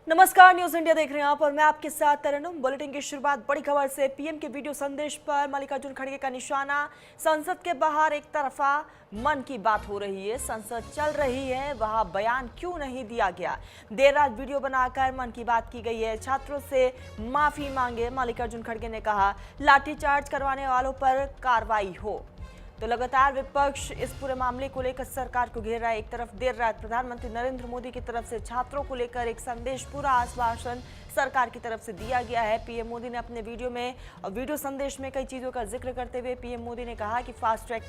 नमस्कार, news India देख रहे हैं आप और मैं आपके साथ तरन्नुम। बुलेटिन की शुरुआत बड़ी खबर से। पीएम के वीडियो संदेश पर मल्लिकार्जुन खड़गे का निशाना। संसद के बाहर एक तरफा मन की बात हो रही है, संसद चल रही है, वहां बयान क्यों नहीं दिया गया। देर रात वीडियो बनाकर मन की बात की गई है। छात्रों से माफी मांगे मल्लिकार्जुन खड़गे ने कहा, लाठीचार्ज करवाने वालों पर कार्रवाई हो। तो लगातार विपक्ष इस पूरे मामले को लेकर सरकार को घेर रहा है। एक तरफ देर रात प्रधानमंत्री नरेंद्र मोदी की तरफ से छात्रों को लेकर एक संदेश, पूरा आश्वासन सरकार की तरफ से दिया गया है। पीएम मोदी ने अपने वीडियो संदेश में कई चीजों का जिक्र करते हुए पीएम मोदी ने कहा कि फास्ट ट्रैक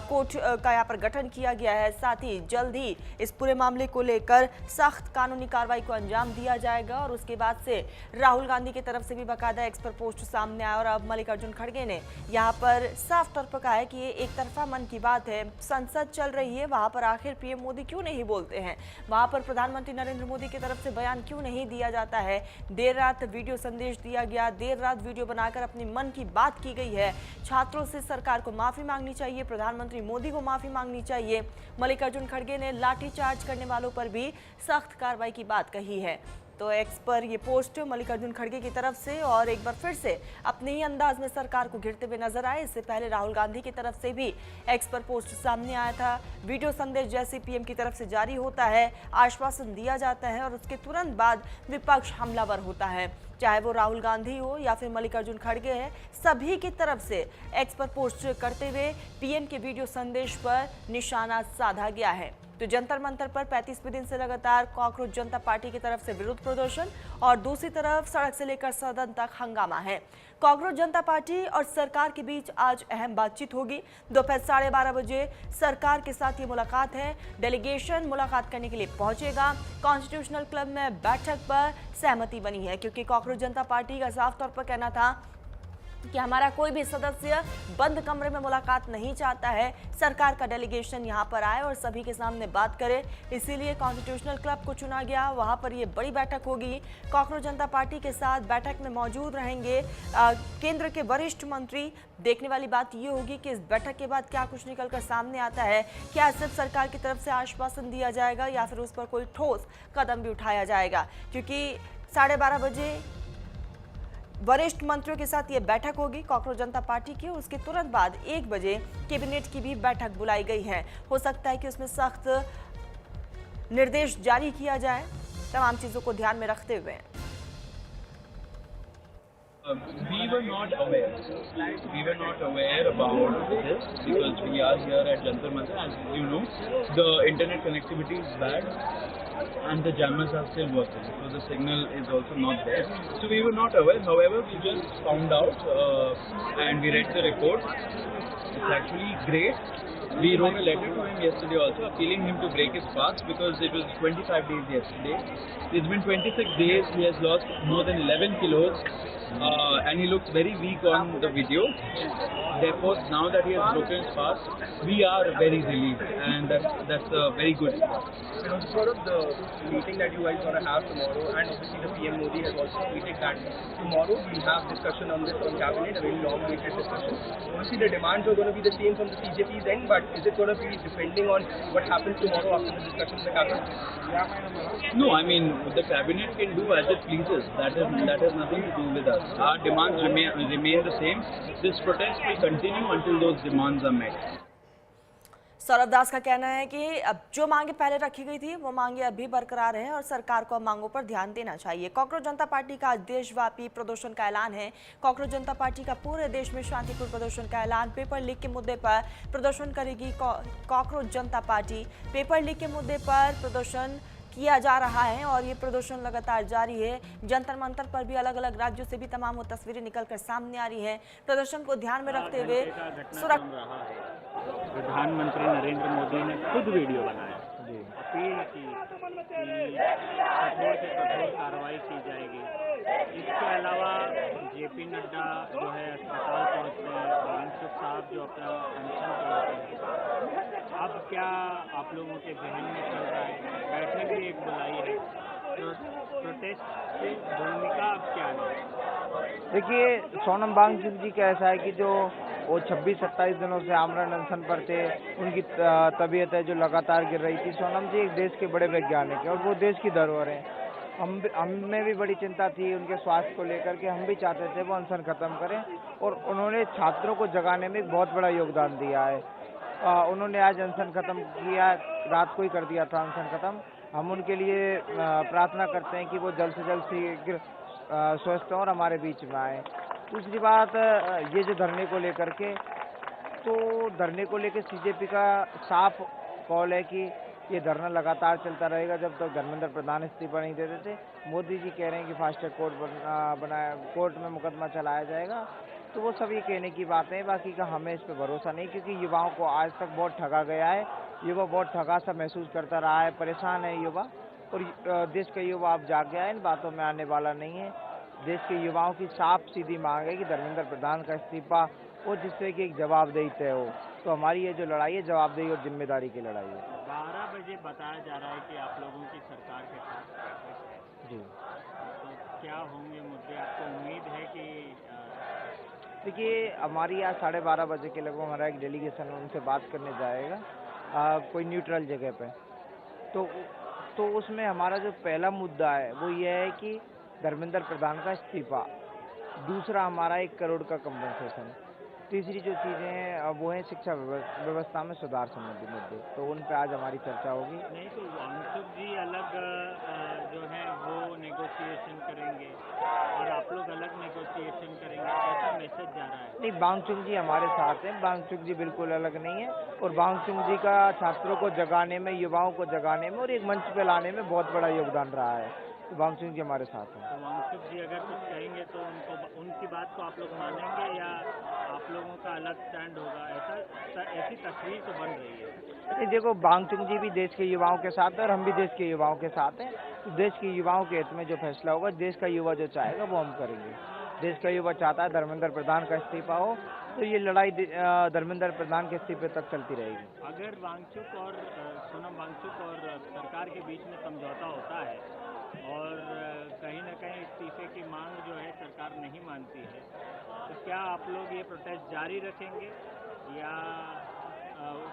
कोर्ट का यहाँ पर गठन किया गया है, साथ ही जल्द ही इस पूरे मामले को लेकर सख्त कानूनी कार्रवाई को अंजाम दिया जाएगा। और उसके बाद से राहुल गांधी की तरफ से भी बाकायदा एक्स पर पोस्ट सामने आया और अब मल्लिकार्जुन खड़गे ने यहाँ पर साफ तौर पर कहा है कि ये एक तरफा मन की बात है, संसद चल रही है, वहां पर आखिर पीएम मोदी क्यों नहीं बोलते हैं, वहां पर प्रधानमंत्री नरेंद्र मोदी की तरफ से बयान क्यों नहीं दिया जाता है। देर रात वीडियो संदेश दिया गया, देर रात वीडियो बनाकर अपनी मन की बात की गई है। छात्रों से सरकार को माफी मांगनी चाहिए, प्रधानमंत्री मोदी को माफी मांगनी चाहिए। मल्लिकार्जुन खड़गे ने लाठीचार्ज करने वालों पर भी सख्त कार्रवाई की बात कही है। तो एक्स पर ये पोस्ट मल्लिकार्जुन खड़गे की तरफ से और एक बार फिर से अपने ही अंदाज में सरकार को घिरते हुए नजर आए। इससे पहले राहुल गांधी की तरफ से भी एक्स पर पोस्ट सामने आया था। वीडियो संदेश जैसे पीएम की तरफ से जारी होता है, आश्वासन दिया जाता है और उसके तुरंत बाद विपक्ष हमलावर होता है, चाहे वो राहुल गांधी हो या फिर मल्लिकार्जुन खड़गे है। सभी की तरफ से एक्स पर पोस्ट करते हुए पीएम के वीडियो संदेश पर निशाना साधा गया है। तो जंतर मंतर पर 35वें दिन से लगातार कॉकरोच जनता पार्टी की तरफ से विरोध प्रदर्शन और दूसरी तरफ सड़क से लेकर सदन तक हंगामा है। कॉकरोच जनता पार्टी और सरकार के बीच आज अहम बातचीत होगी। दोपहर 12:30 बजे सरकार के साथ ये मुलाकात है। डेलीगेशन मुलाकात करने के लिए पहुंचेगा। कॉन्स्टिट्यूशनल क्लब में बैठक पर सहमति बनी है, क्योंकि कॉकरोच जनता पार्टी का साफ तौर पर कहना था कि हमारा कोई भी सदस्य बंद कमरे में मुलाकात नहीं चाहता है, सरकार का डेलीगेशन यहां पर आए और सभी के सामने बात करे। इसीलिए कॉन्स्टिट्यूशनल क्लब को चुना गया, वहां पर ये बड़ी बैठक होगी। कॉकरोच जनता पार्टी के साथ बैठक में मौजूद रहेंगे केंद्र के वरिष्ठ मंत्री। देखने वाली बात ये होगी कि इस बैठक के बाद क्या कुछ निकलकर सामने आता है। क्या सिर्फ सरकार की तरफ से आश्वासन दिया जाएगा या फिर उस पर कोई ठोस कदम भी उठाया जाएगा, क्योंकि 12:30 बजे वरिष्ठ मंत्रियों के साथ ये बैठक होगी कॉकरोच जनता पार्टी की। उसके तुरंत बाद 1 बजे कैबिनेट की भी बैठक बुलाई गई है। हो सकता है कि उसमें सख्त निर्देश जारी किया जाए, तमाम चीजों को ध्यान में रखते हुए। We were not aware. We were not aware about this because we are here at Jantar Mantar. As you know, the internet connectivity is bad and the jammers are still working, so the signal is also not there. So we were not aware. However, we just found out and we read the report. It's actually great. We wrote a letter to him yesterday also, appealing him to break his fast because it was 25 days yesterday. It's been 26 days. He has lost more than 11 kilos. And he looks very weak on the video. Therefore, now that he has broken his fast, we are very relieved, and that's a very good. And also sort of the meeting that you guys are going to have tomorrow, and obviously the PM Modi has also tweeted that tomorrow we'll have discussion on this on cabinet, a very long-awaited discussion. Obviously the demands are going to be the same from the CJP's end, but is it going to be depending on what happens tomorrow after the discussion in the cabinet? No, I mean the cabinet can do as it pleases. That has nothing to do with us. Our demands remain the same. This protest will continue until those demands are met. Saurabh दास का कहना है कि अब जो मांगे पहले रखी गई थी वो मांगे अभी बरकरार हैं और सरकार को मांगों पर ध्यान देना चाहिए। कॉकरोच जनता पार्टी का देशव्यापी प्रदर्शन का ऐलान है। कॉकरोच जनता पार्टी का पूरे देश में शांतिपूर्ण प्रदर्शन का ऐलान। पेपर लीक के मुद्दे पर प्रदर्शन करेगी कॉकरोच जनता पार्टी। पेपर लीक के मुद्दे पर प्रदर्शन किया जा रहा है और ये प्रदर्शन लगातार जारी है। जंतर मंतर पर भी अलग अलग राज्यों से भी तमाम वो तस्वीरें निकलकर सामने आ रही हैं। प्रदर्शन को ध्यान में रखते हुए प्रधानमंत्री नरेंद्र मोदी ने खुद वीडियो बनाया, अपील की कठोर से कठोर कार्रवाई की जाएगी। इसके अलावा जेपी नड्डा जो है अस्पताल पहुंचते हैं और इंसुख साहब जो अपना अनशन करते हैं। अब क्या आप लोगों के जहन में चल रहा है? बैठक भी एक बुलाई है, तो प्रोटेस्ट की भूमिका अब क्या है? देखिए, सोनम वांगचुक जी का ऐसा है कि जो वो 26-27 दिनों से आमरण अनशन पर थे, उनकी तबीयत है जो लगातार गिर रही थी। सोनम जी एक देश के बड़े वैज्ञानिक हैं और वो देश की धरोहर हैं हमें भी बड़ी चिंता थी उनके स्वास्थ्य को लेकर के। हम भी चाहते थे वो अनशन खत्म करें और उन्होंने छात्रों को जगाने में एक बहुत बड़ा योगदान दिया है। उन्होंने आज अनशन खत्म किया, रात को ही कर दिया था अनशन खत्म। हम उनके लिए प्रार्थना करते हैं कि वो जल्द से जल्द शीघ्र स्वस्थ हों और हमारे बीच में आए। दूसरी बात, ये जो धरने को लेकर के, तो धरने को लेकर सीजेपी का साफ कॉल है कि ये धरना लगातार चलता रहेगा जब तक धर्मेंद्र प्रधान इस्तीफा नहीं दे देते। मोदी जी कह रहे हैं कि फास्ट ट्रैक कोर्ट में मुकदमा चलाया जाएगा, तो वो सभी कहने की बातें हैं। बाकी का हमें इस पर भरोसा नहीं, क्योंकि युवाओं को आज तक बहुत ठगा गया है। युवा बहुत ठगा सा महसूस करता रहा है, परेशान है युवा, और देश का युवा अब जाग गया है, इन बातों में आने वाला नहीं है। देश के युवाओं की साफ सीधी मांग है कि धर्मेंद्र प्रधान का इस्तीफा हो, जिससे कि एक जवाबदेही तय हो। तो हमारी ये जो लड़ाई है, जवाबदेही और जिम्मेदारी की लड़ाई है। 12 बजे बताया जा रहा है कि आप लोगों की सरकार के साथ जी, तो क्या होंगे मुद्दे? आपको उम्मीद है कि देखिए, हमारी आज 12:30 बजे के लगभग हमारा एक डेलीगेशन उनसे बात करने जाएगा कोई न्यूट्रल जगह पे। तो उसमें हमारा जो पहला मुद्दा है वो ये है कि धर्मेंद्र प्रधान का इस्तीफा, दूसरा हमारा 1 करोड़ का कंपनसेशन, तीसरी जो चीज़ें हैं वो हैं शिक्षा व्यवस्था में सुधार संबंधी मुद्दे। तो उन पर आज हमारी चर्चा होगी। नहीं, तो वांगचुक जी अलग जो है वो नेगोशिएशन करेंगे और आप लोग अलग नेगोशिएशन करेंगे, ऐसा मैसेज जा रहा है? नहीं, वांगचुक जी हमारे साथ हैं। वांगचुक जी बिल्कुल अलग नहीं है, और वांगचुक जी का छात्रों को जगाने में, युवाओं को जगाने में और एक मंच पे लाने में बहुत बड़ा योगदान रहा है। तो वांगचुक जी हमारे साथ हैं। तो वांगचुक जी अगर कुछ कहेंगे तो उनकी बात को आप लोग मानेंगे या आप लोगों का अलग स्टैंड होगा? ऐसी तस्वीर तो बन रही है। नहीं, देखो, वांगचुक जी भी देश के युवाओं के साथ है और हम भी देश के युवाओं के साथ हैं। तो देश के युवाओं के हित में जो फैसला होगा, देश का युवा जो चाहेगा वो हम करेंगे। देश का युवा चाहता है धर्मेंद्र प्रधान का इस्तीफा हो, तो ये लड़ाई धर्मेंद्र प्रधान के इस्तीफे तक चलती रहेगी। अगर वांगचुक और सोनम वांगचुक और सरकार के बीच में समझौता होता है और कहीं न कहीं इस्तीफे की मांग जो है सरकार नहीं मानती है, तो क्या आप लोग ये प्रोटेस्ट जारी रखेंगे या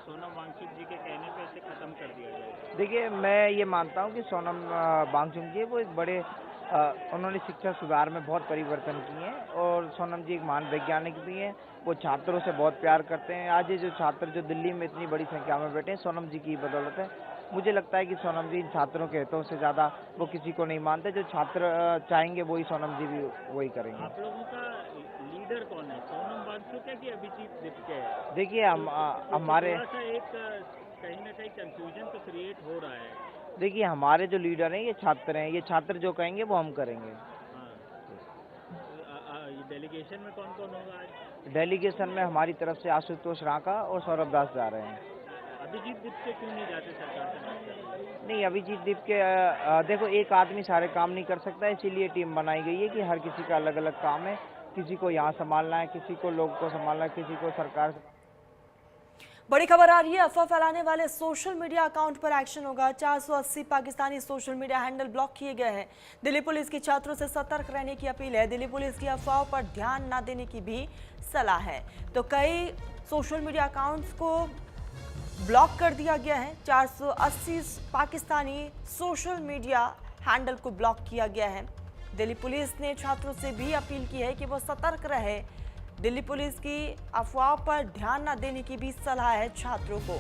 सोनम वांगचुक जी के कहने पे इसे खत्म कर दिया जाएगा? देखिए, मैं ये मानता हूँ कि सोनम वांगचुक जी वो एक बड़े उन्होंने शिक्षा सुधार में बहुत परिवर्तन किए हैं, और सोनम जी एक महान वैज्ञानिक भी हैं। वो छात्रों से बहुत प्यार करते हैं। आज ये जो छात्र जो दिल्ली में इतनी बड़ी संख्या में बैठे हैं, सोनम जी की बदौलत है। मुझे लगता है कि सोनम जी इन छात्रों के हितों से ज़्यादा वो किसी को नहीं मानते। जो छात्र चाहेंगे वही सोनम जी भी वही करेंगे। आप लोगों का लीडर कौन है? सोनम वांगचुक है कि अभिजीत दीपके है? देखिए, हमारे थोड़ा सा एक कहीं ना कहीं कंफ्यूजन तो क्रिएट हो रहा है। देखिए, हमारे जो लीडर हैं ये छात्र हैं। ये छात्र जो कहेंगे वो हम करेंगे। हाँ, डेलीगेशन में कौन कौन होगा आज? डेलीगेशन में हमारी तरफ से आशुतोष रांका और सौरभ दास जा रहे हैं। अभिजीत दीपके क्यों नहीं जाते सरकार से बात करने? नहीं, अभिजीत दीपके देखो, एक आदमी सारे काम नहीं कर सकता, इसीलिए टीम बनाई गई है कि हर किसी का अलग अलग काम है। किसी को यहाँ संभालना है, किसी को लोग को संभालना है, किसी को सरकार। बड़ी खबर आ रही है, अफवाह फैलाने वाले सोशल मीडिया अकाउंट पर एक्शन होगा। 480 Pakistani social media handle block किए गए हैं। दिल्ली पुलिस की छात्रों से सतर्क रहने की अपील है। दिल्ली पुलिस की अफवाहों पर ध्यान न देने की भी सलाह है। तो कई सोशल मीडिया अकाउंट्स को ब्लॉक कर दिया गया है। 480 पाकिस्तानी सोशल मीडिया हैंडल को ब्लॉक किया गया है। दिल्ली पुलिस ने छात्रों से भी अपील की है कि वो सतर्क रहे। दिल्ली पुलिस की अफवाह पर ध्यान न देने की भी सलाह है छात्रों को,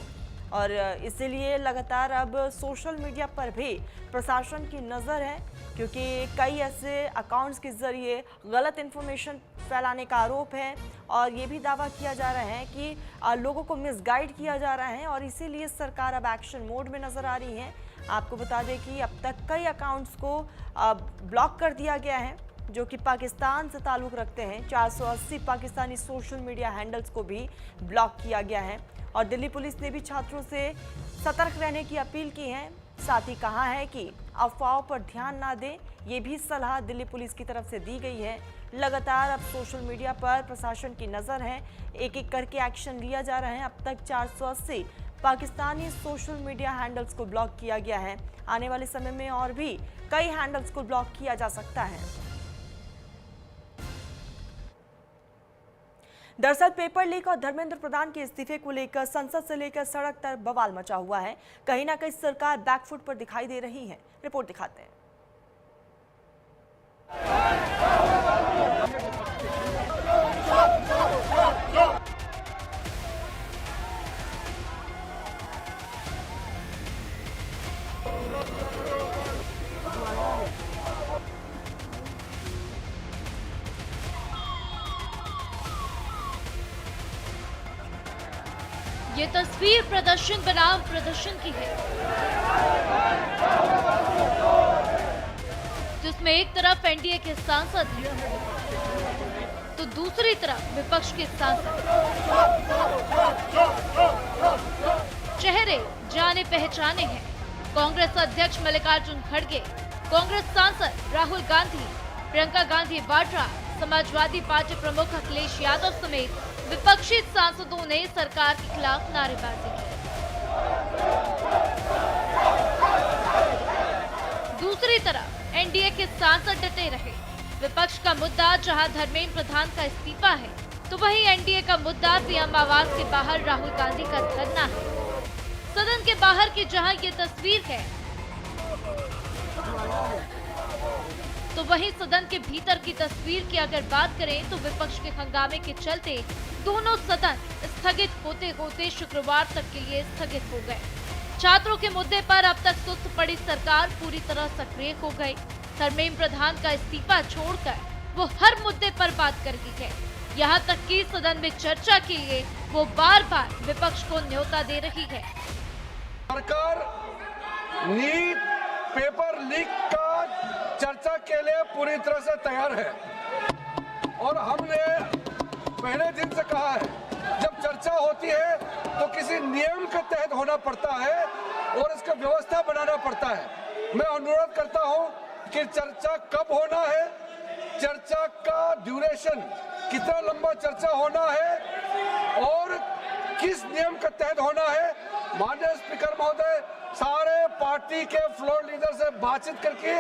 और इसीलिए लगातार अब सोशल मीडिया पर भी प्रशासन की नज़र है, क्योंकि कई ऐसे अकाउंट्स के ज़रिए गलत इन्फॉर्मेशन फैलाने का आरोप है और ये भी दावा किया जा रहा है कि लोगों को मिसगाइड किया जा रहा है, और इसीलिए सरकार अब एक्शन मोड में नज़र आ रही है। आपको बता दें कि अब तक कई अकाउंट्स को ब्लॉक कर दिया गया है जो कि पाकिस्तान से ताल्लुक़ रखते हैं। 480 पाकिस्तानी सोशल मीडिया हैंडल्स को भी ब्लॉक किया गया है, और दिल्ली पुलिस ने भी छात्रों से सतर्क रहने की अपील की है। साथ ही कहा है कि अफवाहों पर ध्यान ना दें, ये भी सलाह दिल्ली पुलिस की तरफ से दी गई है। लगातार अब सोशल मीडिया पर प्रशासन की नज़र है, एक एक करके एक्शन लिया जा रहा है। अब तक 480 पाकिस्तानी सोशल मीडिया हैंडल्स को ब्लॉक किया गया है। आने वाले समय में और भी कई हैंडल्स को ब्लॉक किया जा सकता है। दरअसल पेपर लीक और धर्मेंद्र प्रधान के इस्तीफे को लेकर संसद से लेकर सड़क तक बवाल मचा हुआ है। कहीं ना कहीं सरकार बैकफुट पर दिखाई दे रही है। रिपोर्ट दिखाते हैं। ये तस्वीर प्रदर्शन बनाम प्रदर्शन की है, जिसमें एक तरफ एनडीए के सांसद हैं, तो दूसरी तरफ विपक्ष के सांसद। चेहरे जाने पहचाने हैं। कांग्रेस अध्यक्ष मल्लिकार्जुन खड़गे, कांग्रेस सांसद राहुल गांधी, प्रियंका गांधी वाड्रा, समाजवादी पार्टी प्रमुख अखिलेश यादव समेत विपक्षी सांसदों ने सरकार के खिलाफ नारेबाजी की। दूसरी तरफ एनडीए के सांसद डटे रहे। विपक्ष का मुद्दा जहां धर्मेंद्र प्रधान का इस्तीफा है, तो वहीं एनडीए का मुद्दा पीएम आवास के बाहर राहुल गांधी का धरना है। सदन के बाहर की जहां ये तस्वीर है, तो वहीं सदन के भीतर की तस्वीर की अगर बात करें तो विपक्ष के हंगामे के चलते दोनों सदन स्थगित होते होते शुक्रवार तक के लिए स्थगित हो गए। छात्रों के मुद्दे पर अब तक सुस्त पड़ी सरकार पूरी तरह सक्रिय हो गई। धर्मेंद्र प्रधान का इस्तीफा छोड़कर वो हर मुद्दे पर बात कर रही है। यहाँ तक कि सदन में चर्चा के लिए वो बार बार विपक्ष को न्योता दे रही है। सरकार नीट पेपर लीक का चर्चा के लिए पूरी तरह से तैयार है और हमने पहले दिन से कहा है, जब चर्चा होती है तो किसी नियम के तहत होना पड़ता है और इसका व्यवस्था बनाना पड़ता है। मैं अनुरोध करता हूं कि चर्चा कब होना है, चर्चा का ड्यूरेशन कितना लंबा चर्चा होना है और किस नियम के तहत होना है। माननीय स्पीकर महोदय, सारे पार्टी के फ्लोर लीडर से बातचीत करके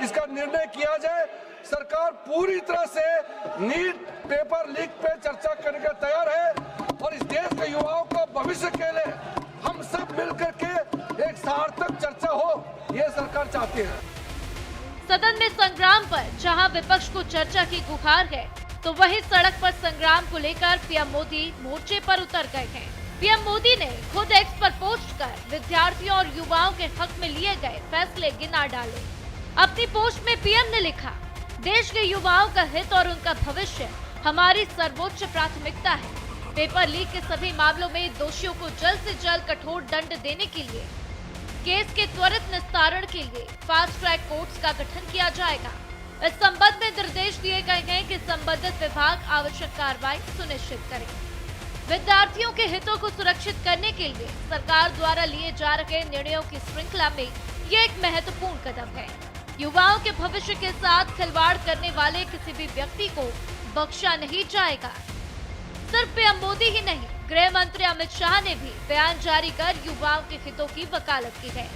इसका निर्णय किया जाए। सरकार पूरी तरह से नीट पेपर लीक पे चर्चा करने के तैयार है और इस देश के युवाओं को भविष्य के लिए हम सब मिलकर के एक सार्थक चर्चा हो, ये सरकार चाहती है। सदन में संग्राम पर जहां विपक्ष को चर्चा की गुहार है, तो वहीं सड़क पर संग्राम को लेकर पीएम मोदी मोर्चे पर उतर गए हैं। पीएम मोदी ने खुद एक्स पर पोस्ट कर विद्यार्थियों और युवाओं के हक में लिए गए फैसले गिना डाले। अपनी पोस्ट में पीएम ने लिखा, देश के युवाओं का हित और उनका भविष्य हमारी सर्वोच्च प्राथमिकता है। पेपर लीक के सभी मामलों में दोषियों को जल्द से जल्द कठोर दंड देने के लिए केस के त्वरित निस्तारण के लिए फास्ट ट्रैक कोर्ट्स का गठन किया जाएगा। इस संबंध में निर्देश दिए गए हैं कि संबंधित विभाग आवश्यक कार्रवाई सुनिश्चित करें। विद्यार्थियों के हितों को सुरक्षित करने के लिए सरकार द्वारा लिए जा रहे निर्णयों की श्रृंखला में ये एक महत्वपूर्ण कदम है। युवाओं के भविष्य के साथ खिलवाड़ करने वाले किसी भी व्यक्ति को बख्शा नहीं जाएगा। सिर्फ पीएम मोदी ही नहीं, गृह मंत्री अमित शाह ने भी बयान जारी कर युवाओं के हितों की वकालत की है,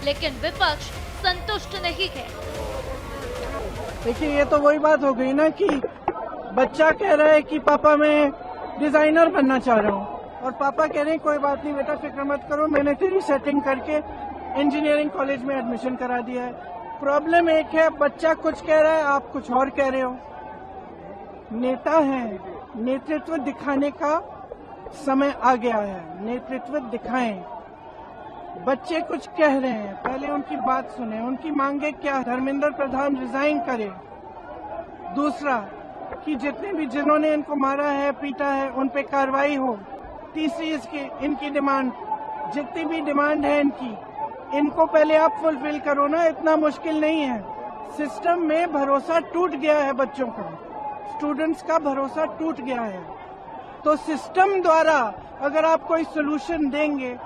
लेकिन विपक्ष संतुष्ट नहीं है। देखिए, ये तो वही बात हो गई ना कि बच्चा कह रहा है कि पापा मैं डिजाइनर बनना चाह रहा हूँ और पापा कह रहे हैं कोई बात नहीं बेटा, फिक्र मत करो, मैंने तेरी सेटिंग करके इंजीनियरिंग कॉलेज में एडमिशन करा दिया है। प्रॉब्लम एक है, बच्चा कुछ कह रहा है, आप कुछ और कह रहे हो। नेता है, नेतृत्व दिखाने का समय आ गया है, नेतृत्व दिखाएं। बच्चे कुछ कह रहे हैं, पहले उनकी बात सुने, उनकी मांगे क्या। धर्मेंद्र प्रधान रिजाइन करे। दूसरा कि जितने भी जिन्होंने इनको मारा है, पीटा है, उन पे कार्रवाई हो। तीसरी इनकी डिमांड, जितनी भी डिमांड है इनको पहले आप फुलफिल करो ना, इतना मुश्किल नहीं है। सिस्टम में भरोसा टूट गया है, बच्चों का, स्टूडेंट्स का भरोसा टूट गया है। तो सिस्टम द्वारा अगर आप कोई सोल्यूशन देंगे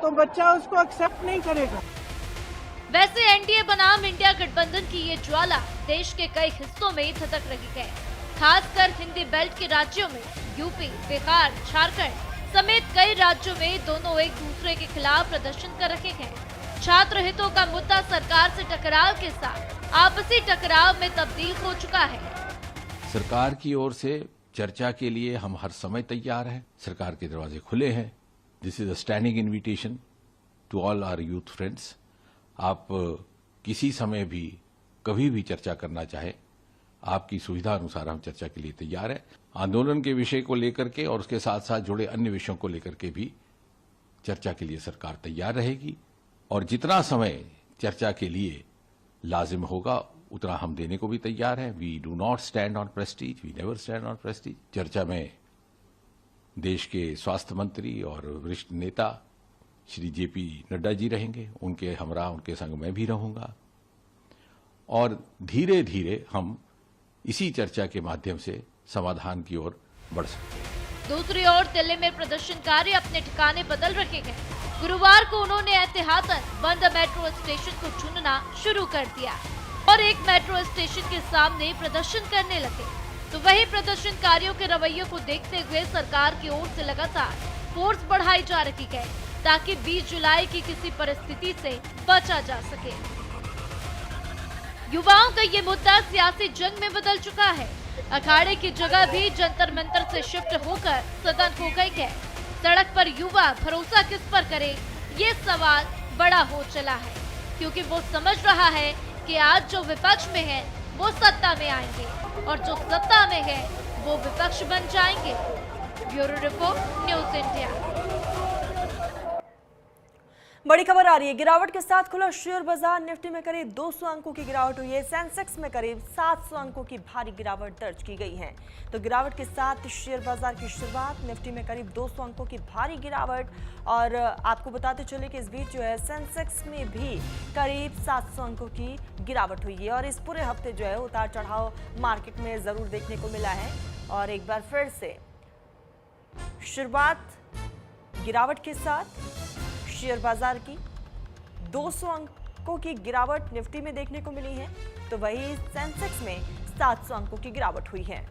तो बच्चा उसको एक्सेप्ट नहीं करेगा। वैसे एनडीए बनाम इंडिया गठबंधन की ये ज्वाला देश के कई हिस्सों में भड़क रही है, खासकर हिंदी बेल्ट के राज्यों में। यूपी, बिहार, झारखंड समेत कई राज्यों में दोनों एक दूसरे के खिलाफ प्रदर्शन कर रहे हैं। छात्र हितों का मुद्दा सरकार से टकराव के साथ आपसी टकराव में तब्दील हो चुका है। सरकार की ओर से चर्चा के लिए हम हर समय तैयार हैं। सरकार के दरवाजे खुले हैं। This is a standing invitation to all our youth friends. आप किसी समय भी कभी भी चर्चा करना चाहे आपकी सुविधा अनुसार हम चर्चा के लिए तैयार हैं। आंदोलन के विषय को लेकर के और उसके साथ साथ जुड़े अन्य विषयों को लेकर के भी चर्चा के लिए सरकार तैयार रहेगी और जितना समय चर्चा के लिए लाजिम होगा उतना हम देने को भी तैयार हैं। We do not stand on prestige, we never stand on prestige. चर्चा में देश के स्वास्थ्य मंत्री और वरिष्ठ नेता श्री जेपी नड्डा जी रहेंगे, उनके हमरा उनके संग मैं भी रहूंगा और धीरे धीरे हम इसी चर्चा के माध्यम से समाधान की ओर बढ़ सकते हैं। दूसरी ओर दिल्ली में प्रदर्शनकारी अपने ठिकाने बदल रहे हैं। गुरुवार को उन्होंने एहतियातन बंद मेट्रो स्टेशन को चुनना शुरू कर दिया और एक मेट्रो स्टेशन के सामने प्रदर्शन करने लगे। तो वही प्रदर्शनकारियों के रवैये को देखते हुए सरकार की ओर से लगातार फोर्स बढ़ाई जा रही है ताकि 20 जुलाई की किसी परिस्थिति से बचा जा सके। युवाओं का ये मुद्दा सियासी जंग में बदल चुका है। अखाड़े की जगह भी जंतर मंतर से शिफ्ट होकर सदन हो गई है। सड़क पर युवा भरोसा किस पर करे, ये सवाल बड़ा हो चला है क्योंकि वो समझ रहा है कि आज जो विपक्ष में है वो सत्ता में आएंगे और जो सत्ता में है वो विपक्ष बन जाएंगे। Bureau report, news India. बड़ी खबर आ रही है। गिरावट के साथ खुला शेयर बाजार। निफ्टी में करीब 200 अंकों की गिरावट हुई है। सेंसेक्स में करीब 700 अंकों की भारी गिरावट दर्ज की गई है। तो गिरावट के साथ शेयर बाजार की शुरुआत। निफ्टी में करीब 200 अंकों की भारी गिरावट और आपको बताते चले कि इस बीच जो है सेंसेक्स में भी करीब 700 अंकों की गिरावट हुई है और इस पूरे हफ्ते जो है उतार चढ़ाव मार्केट में जरूर देखने को मिला है। और एक बार फिर से शुरुआत गिरावट के साथ शेयर बाजार की 200 अंकों की गिरावट निफ्टी में देखने को मिली है तो वही सेंसेक्स में 700 अंकों की गिरावट हुई है।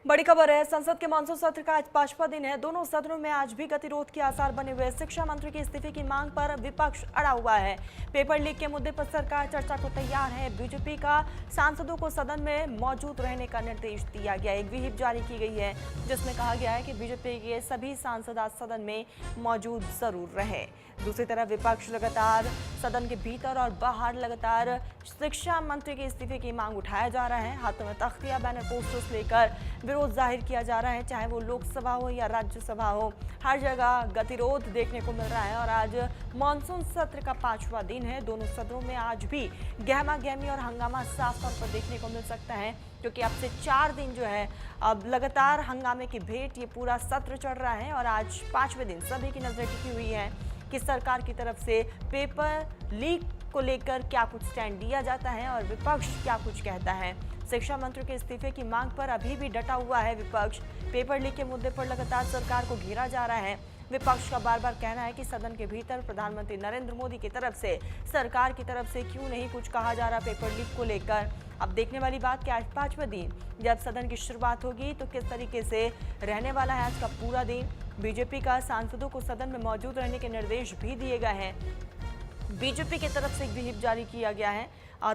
बड़ी खबर है। संसद के मानसून सत्र का आज 5वां दिन है। दोनों सदनों में आज भी गतिरोध के आसार बने हुए। शिक्षा मंत्री के इस्तीफे की मांग पर विपक्ष अड़ा हुआ है। पेपर लीक के मुद्दे पर सरकार चर्चा को तैयार है। बीजेपी का सांसदों को सदन में मौजूद रहने का निर्देश दिया गया। एक व्हिप जारी की गई है जिसमें कहा गया है कि बीजेपी के सभी सांसद आज सदन में मौजूद जरूर रहे। दूसरी तरफ विपक्ष लगातार सदन के भीतर और बाहर लगातार शिक्षा मंत्री के इस्तीफे की मांग उठाया जा रहा है। हाथों में तख्तियां, बैनर, पोस्टर्स लेकर विरोध जाहिर किया जा रहा है। चाहे वो लोकसभा हो या राज्यसभा हो, हर जगह गतिरोध देखने को मिल रहा है। और आज मानसून सत्र का 5वां दिन है। दोनों सदनों में आज भी गहमा गहमी और हंगामा साफ तौर पर देखने को मिल सकता है क्योंकि अब से 4 दिन जो है अब लगातार हंगामे की भेंट ये पूरा सत्र चल रहा है। और आज 5वें दिन सभी की नजर टिकी हुई है कि सरकार की तरफ से पेपर लीक को लेकर क्या कुछ स्टैंड दिया जाता है और विपक्ष क्या कुछ कहता है। शिक्षा मंत्री के इस्तीफे की मांग पर अभी भी डटा हुआ है विपक्ष। पेपर लीक के मुद्दे पर लगातार सरकार को घेरा जा रहा है। विपक्ष का बार बार कहना है कि सदन के भीतर प्रधानमंत्री नरेंद्र मोदी की तरफ से सरकार की तरफ से क्यों नहीं कुछ कहा जा रहा पेपर लीक को लेकर। अब देखने वाली बात कि आज 5वें दिन जब सदन की शुरुआत होगी तो किस तरीके से रहने वाला है आज का पूरा दिन। बीजेपी का सांसदों को सदन में मौजूद रहने के निर्देश भी दिए गए हैं। बीजेपी की तरफ से एक व्हिप जारी किया गया है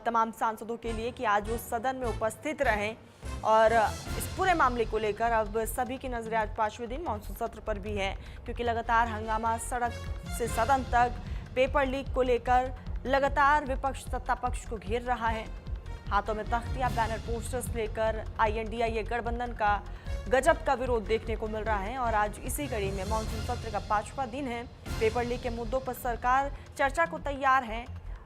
तमाम सांसदों के लिए कि आज वो सदन में उपस्थित रहें। और इस पूरे मामले को लेकर अब सभी की नजरें आज 5वें दिन मानसून सत्र पर भी है क्योंकि लगातार हंगामा सड़क से सदन तक पेपर लीक को लेकर लगातार विपक्ष सत्ता पक्ष को घेर रहा है। हाथों में तख्तियां, बैनर, पोस्टर्स लेकर INDIA गठबंधन का गजब का विरोध देखने को मिल रहा है। और आज इसी कड़ी में मानसून सत्र का 5वां दिन है। पेपर लीक के मुद्दों पर सरकार चर्चा को तैयार है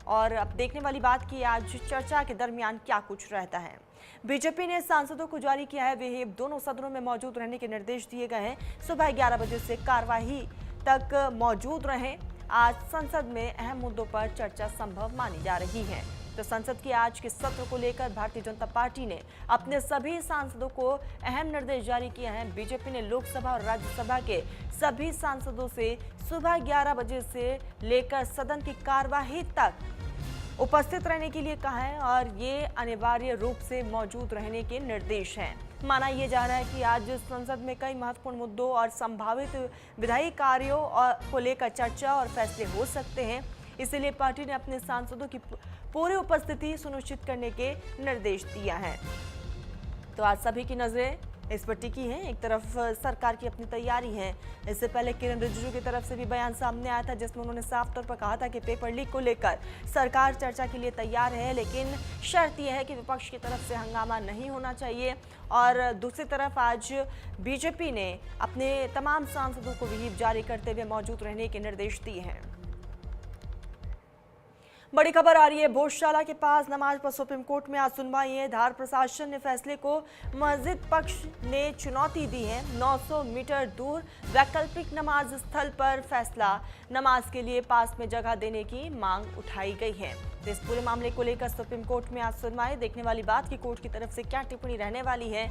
और अब देखने वाली बात कि आज चर्चा के दरमियान क्या कुछ रहता है। बीजेपी ने सांसदों को जारी किया है व्हिप। दोनों सदनों में मौजूद रहने के निर्देश दिए गए हैं। सुबह 11 बजे से कार्यवाही तक मौजूद रहें। आज संसद में अहम मुद्दों पर चर्चा संभव मानी जा रही है। तो तो संसद के आज के सत्र को लेकर भारतीय जनता पार्टी ने अपने सभी सांसदों को अहम निर्देश जारी किए हैं। बीजेपी ने लोकसभा और राज्यसभा के सभी सांसदों से सुबह 11 बजे से लेकर सदन की कार्यवाही तक उपस्थित रहने के लिए कहा है और ये अनिवार्य रूप से मौजूद रहने के निर्देश हैं। माना यह जा रहा है कि आज संसद में कई महत्वपूर्ण मुद्दों और संभावित विधायी कार्यों को लेकर चर्चा और फैसले हो सकते हैं, इसलिए पार्टी ने अपने सांसदों की पूरी उपस्थिति सुनिश्चित करने के निर्देश दिया है। तो आज सभी की नजरें इस पर टिकी हैं। एक तरफ सरकार की अपनी तैयारी है। इससे पहले किरण रिजिजू की तरफ से भी बयान सामने आया था, जिसमें उन्होंने साफ तौर पर कहा था कि पेपर लीक को लेकर सरकार चर्चा के लिए तैयार है, लेकिन शर्त यह है कि विपक्ष की तरफ से हंगामा नहीं होना चाहिए। और दूसरी तरफ आज बीजेपी ने अपने तमाम सांसदों को व्हिप जारी करते हुए मौजूद रहने के निर्देश दिए हैं। बड़ी खबर आ रही है भोजशाला के पास नमाज पर सुप्रीम कोर्ट में आज सुनवाई है। धार प्रशासन ने फैसले को मस्जिद पक्ष ने चुनौती दी है। 900 मीटर दूर वैकल्पिक नमाज स्थल पर फैसला नमाज के लिए पास में जगह देने की मांग उठाई गई है। तो इस पूरे मामले को लेकर सुप्रीम कोर्ट में आज सुनवाई। देखने वाली बात कि कोर्ट की तरफ से क्या टिप्पणी रहने वाली है।